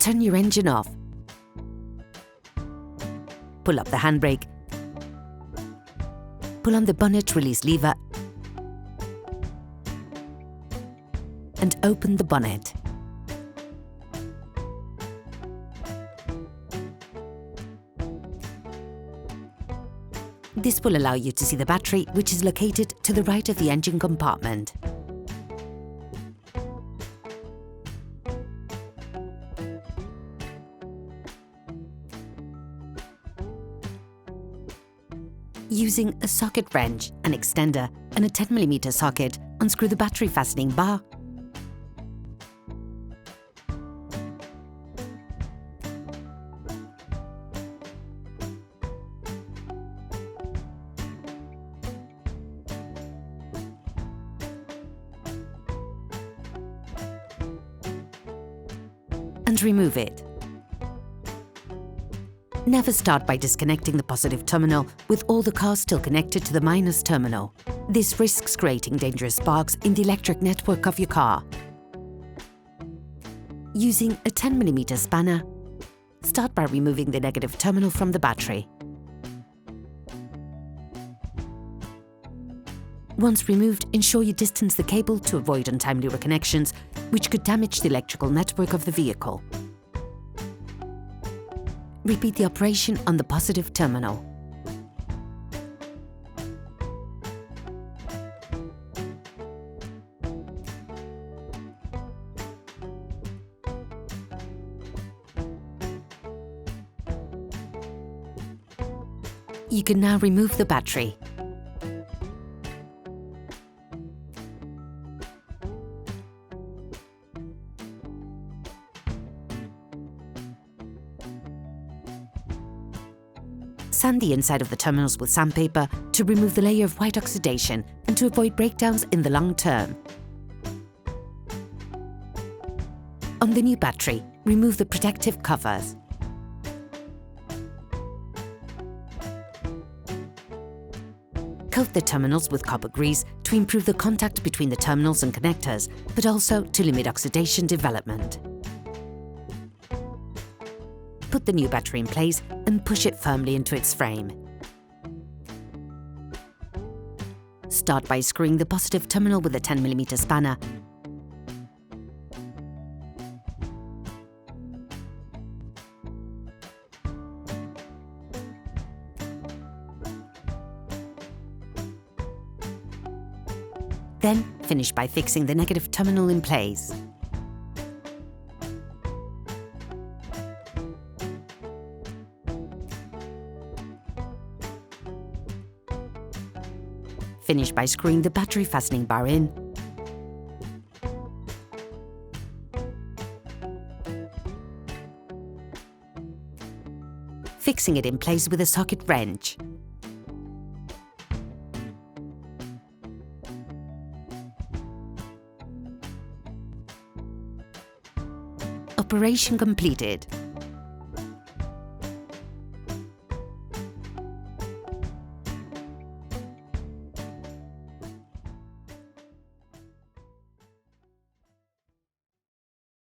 turn your engine off. Pull up the handbrake. Pull on the bonnet release lever and open the bonnet. This will allow you to see the battery, which is located to the right of the engine compartment. Using a socket wrench, an extender and a 10mm socket, unscrew the battery fastening bar. And remove it. Never start by disconnecting the positive terminal with all the cars still connected to the minus terminal. This risks creating dangerous sparks in the electric network of your car. Using a 10mm spanner, start by removing the negative terminal from the battery. Once removed, ensure you distance the cable to avoid untimely reconnections, which could damage the electrical network of the vehicle. Repeat the operation on the positive terminal. You can now remove the battery. Sand the inside of the terminals with sandpaper to remove the layer of white oxidation and to avoid breakdowns in the long term. On the new battery, remove the protective covers. Coat the terminals with copper grease to improve the contact between the terminals and connectors, but also to limit oxidation development. Put the new battery in place and push it firmly into its frame. Start by screwing the positive terminal with a 10mm spanner. Then finish by fixing the negative terminal in place. Finish by screwing the battery fastening bar in. Fixing it in place with a socket wrench. Operation completed.